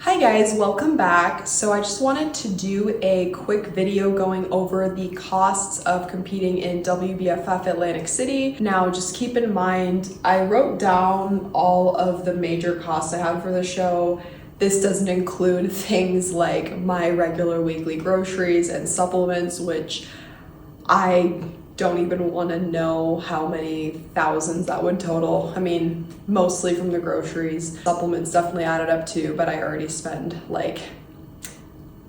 Hi guys, welcome back. So I just wanted to do a quick video going over the costs of competing in WBFF Atlantic City. Now just keep in mind, I wrote down all of the major costs I have for the show. This doesn't include things like my regular weekly groceries and supplements, which I don't even want to know how many thousands that would total. I mean, mostly from the groceries. Supplements definitely added up too, but I already spend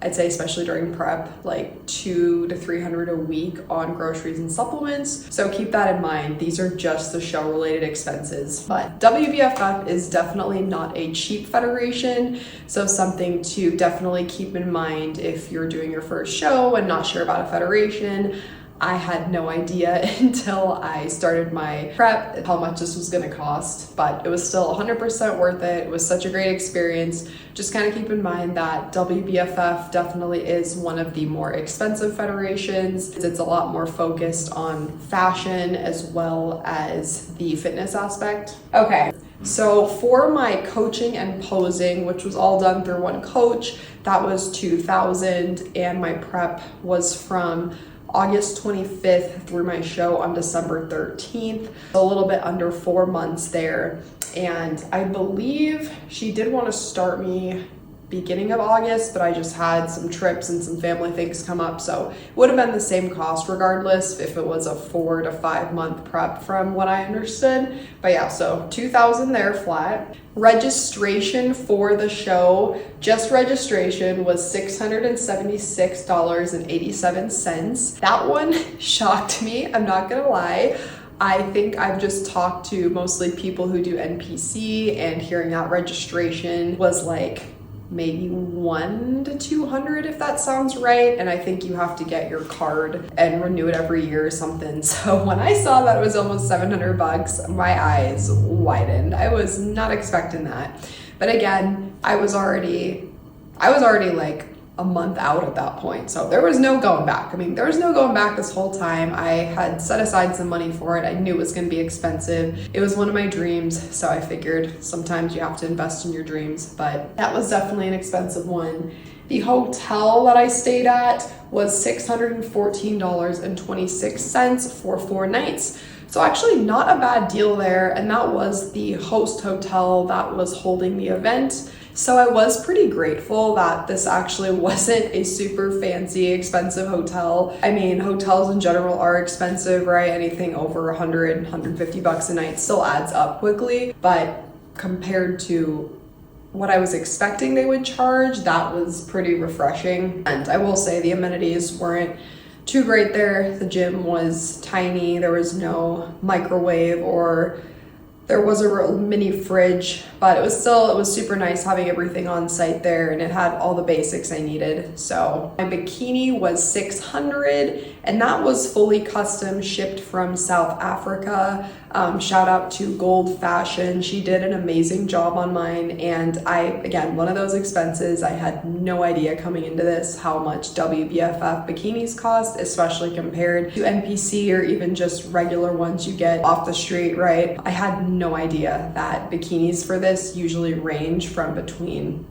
I'd say especially during prep, like $200 to $300 a week on groceries and supplements. So keep that in mind. These are just the show related expenses. But WBFF is definitely not a cheap federation. So something to definitely keep in mind if you're doing your first show and not sure about a federation. I had no idea until I started my prep how much this was gonna cost, but it was still 100% worth it. It was such a great experience. Just kind of keep in mind that WBFF definitely is one of the more expensive federations. It's a lot more focused on fashion as well as the fitness aspect. Okay. So for my coaching and posing, which was all done through one coach, that was $2,000, and my prep was from August 25th through my show on December 13th, a little bit under 4 months there. And I believe she did want to start me beginning of August, but I just had some trips and some family things come up, so it would have been the same cost regardless if it was a 4 to 5 month prep from what I understood. But yeah, so $2,000 there flat. Registration for the show, just registration, was $676.87. That one shocked me, I'm not gonna lie. I think I've just talked to mostly people who do NPC, and hearing that registration was like maybe $100 to $200 if that sounds right, and I think you have to get your card and renew it every year or something. So when I saw that it was almost $700, my eyes widened. I was not expecting that. But again, I was already like a month out at that point, so there was no going back. I mean, there was no going back this whole time. I had set aside some money for it. I knew it was going to be expensive. It was one of my dreams, so I figured sometimes you have to invest in your dreams, but that was definitely an expensive one. The hotel that I stayed at was $614.26 for 4 nights. So actually not a bad deal there, and that was the host hotel that was holding the event. So I was pretty grateful that this actually wasn't a super fancy, expensive hotel. I mean, hotels in general are expensive, right? Anything over $100, $150 a night still adds up quickly, but compared to what I was expecting they would charge, that was pretty refreshing. And I will say the amenities weren't too great there. The gym was tiny. There was no microwave, or there was a mini fridge, but it was super nice having everything on site there, and it had all the basics I needed. So my bikini was $600, and that was fully custom shipped from South Africa. Shout out to Gold Fashion. She did an amazing job on mine, and again, one of those expenses, I had no idea coming into this how much WBFF bikinis cost, especially compared to NPC or even just regular ones you get off the street, right? I had no idea that bikinis for this usually range from between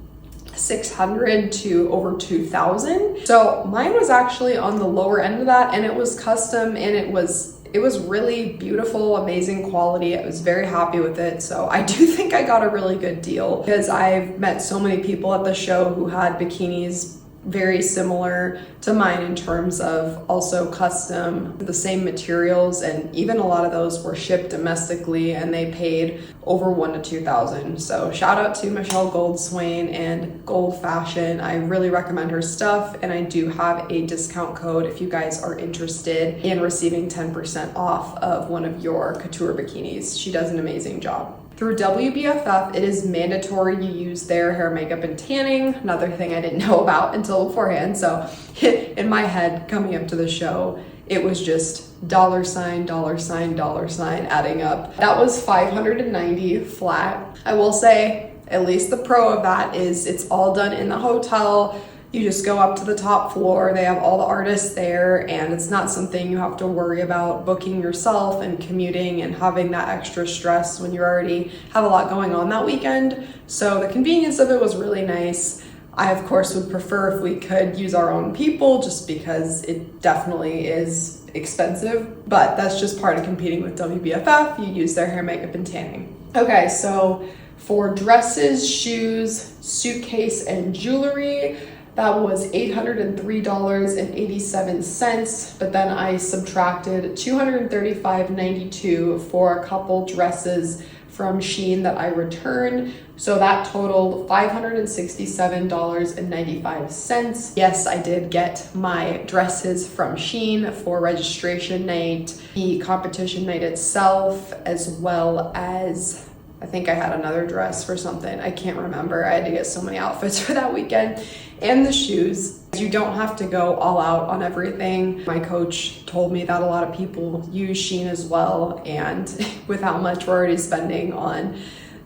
$600 to over $2,000. So mine was actually on the lower end of that, and it was custom, and it was really beautiful, amazing quality. I was very happy with it. So I do think I got a really good deal, because I've met so many people at the show who had bikinis very similar to mine in terms of also custom, the same materials, and even a lot of those were shipped domestically, and they paid over $1,000 to $2,000. So shout out to Michelle Goldswain and Gold Fashion. I really recommend her stuff, and I do have a discount code if you guys are interested in receiving 10% off of one of your couture bikinis. She does an amazing job. Through WBFF, it is mandatory you use their hair, makeup, and tanning. Another thing I didn't know about until beforehand. So in my head coming up to the show, it was just $, $, adding up. That was $590 flat. I will say, at least the pro of that is it's all done in the hotel. You just go up to the top floor, they have all the artists there, and it's not something you have to worry about booking yourself and commuting and having that extra stress when you already have a lot going on that weekend. So the convenience of it was really nice. I, of course, would prefer if we could use our own people just because it definitely is expensive, but that's just part of competing with WBFF. You use their hair, makeup, and tanning. Okay, so for dresses, shoes, suitcase, and jewelry, that was $803.87, but then I subtracted $235.92 for a couple dresses from Shein that I returned. So that totaled $567.95. Yes, I did get my dresses from Shein for registration night, the competition night itself, as well as I think I had another dress for something. I can't remember. I had to get so many outfits for that weekend. And the shoes. You don't have to go all out on everything. My coach told me that a lot of people use Shein as well, and with how much we're already spending on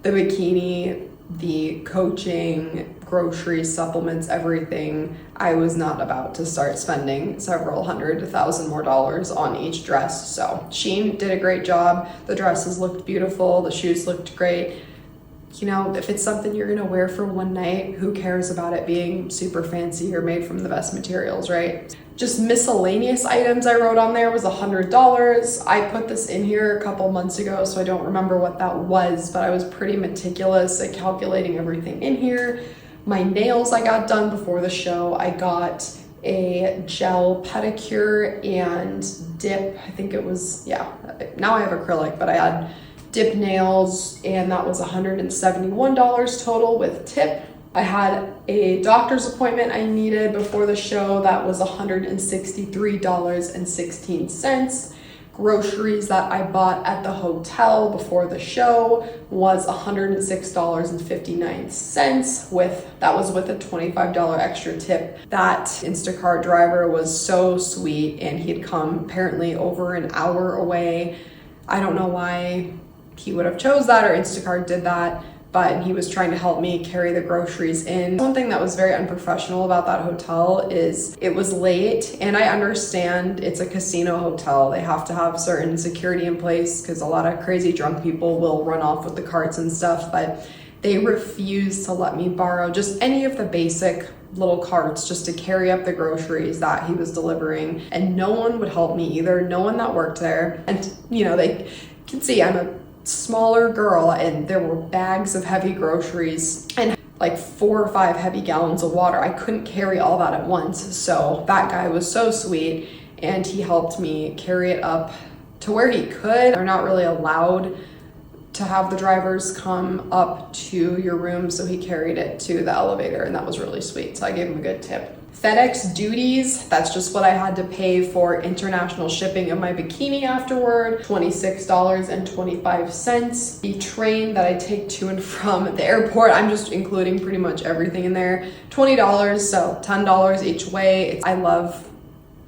the bikini, the coaching, groceries, supplements, everything, I was not about to start spending several hundred to $1,000 more on each dress. So Shein did a great job. The dresses looked beautiful. The shoes looked great. You know, if it's something you're gonna wear for one night, who cares about it being super fancy or made from the best materials, right? Just miscellaneous items I wrote on there was $100. I put this in here a couple months ago, so I don't remember what that was, but I was pretty meticulous at calculating everything in here. My nails I got done before the show. I got a gel pedicure and dip. I think it was, yeah, now I have acrylic, but I had dip nails, and that was $171 total with tip. I had a doctor's appointment I needed before the show. That was $163.16. Groceries that I bought at the hotel before the show was $106.59 that was with a $25 extra tip. That Instacart driver was so sweet, and he'd come apparently over an hour away. I don't know why he would have chose that or Instacart did that, but he was trying to help me carry the groceries in. Something that was very unprofessional about that hotel is it was late, and I understand it's a casino hotel. They have to have certain security in place because a lot of crazy drunk people will run off with the carts and stuff, but they refused to let me borrow just any of the basic little carts just to carry up the groceries that he was delivering, and no one would help me either. No one that worked there. And you know, they can see I'm a smaller girl, and there were bags of heavy groceries and like 4 or 5 heavy gallons of water. I couldn't carry all that at once. So that guy was so sweet, and he helped me carry it up to where he could. They're not really allowed to have the drivers come up to your room, so he carried it to the elevator, and that was really sweet. So I gave him a good tip. FedEx duties, that's just what I had to pay for international shipping of my bikini afterward, $26.25. The train that I take to and from the airport, I'm just including pretty much everything in there, $20, so $10 each way. I love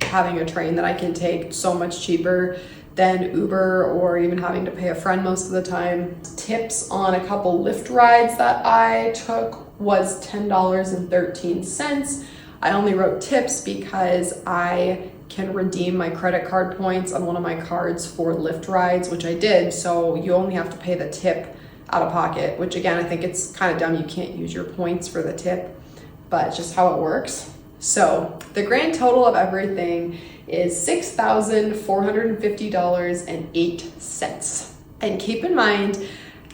having a train that I can take, so much cheaper than Uber or even having to pay a friend most of the time. Tips on a couple Lyft rides that I took was $10.13. I only wrote tips because I can redeem my credit card points on one of my cards for Lyft rides, which I did. So you only have to pay the tip out of pocket, which again, I think it's kind of dumb. You can't use your points for the tip, but it's just how it works. So the grand total of everything is $6,450.08. And keep in mind,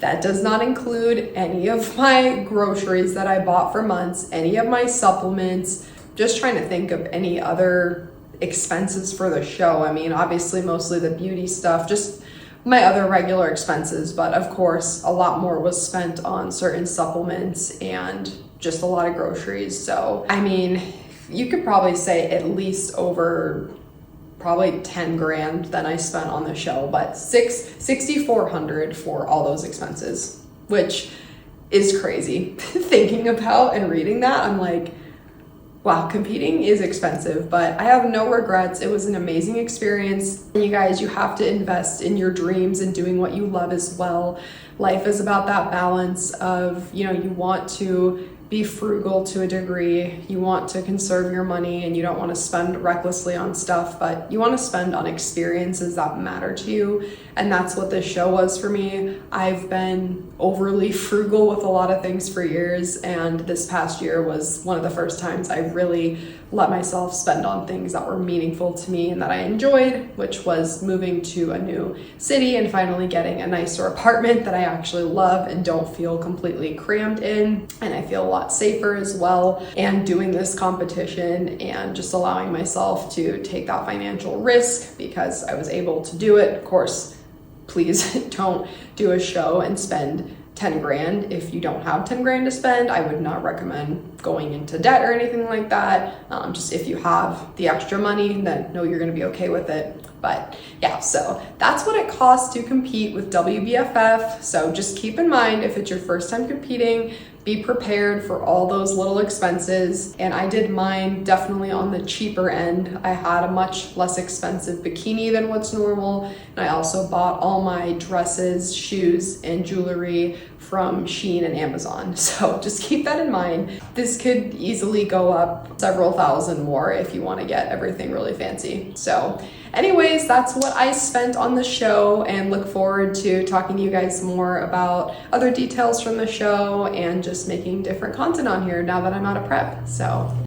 that does not include any of my groceries that I bought for months, any of my supplements. Just trying to think of any other expenses for the show. I mean, obviously mostly the beauty stuff, just my other regular expenses, but of course a lot more was spent on certain supplements and just a lot of groceries. So, I mean, you could probably say at least over probably 10 grand than I spent on the show, but $6,400 for all those expenses, which is crazy. Thinking about and reading that, I'm like, wow, competing is expensive, but I have no regrets. It was an amazing experience. And you guys, you have to invest in your dreams and doing what you love as well. Life is about that balance of, you know, you want to be frugal to a degree. You want to conserve your money and you don't want to spend recklessly on stuff, but you want to spend on experiences that matter to you. And that's what this show was for me. I've been overly frugal with a lot of things for years, and this past year was one of the first times I really let myself spend on things that were meaningful to me and that I enjoyed, which was moving to a new city and finally getting a nicer apartment that I actually love and don't feel completely crammed in. And I feel a lot safer as well. And doing this competition and just allowing myself to take that financial risk because I was able to do it. Of course, please don't do a show and spend 10 grand if you don't have 10 grand to spend. I would not recommend going into debt or anything like that. Just if you have the extra money, then know you're going to be okay with it. But yeah, so that's what it costs to compete with WBFF. So just keep in mind, if it's your first time competing, be prepared for all those little expenses. And I did mine definitely on the cheaper end. I had a much less expensive bikini than what's normal. And I also bought all my dresses, shoes, and jewelry from Shein and Amazon. So just keep that in mind. This could easily go up several thousand more if you want to get everything really fancy. So anyways, that's what I spent on the show, and look forward to talking to you guys more about other details from the show and just making different content on here now that I'm out of prep. So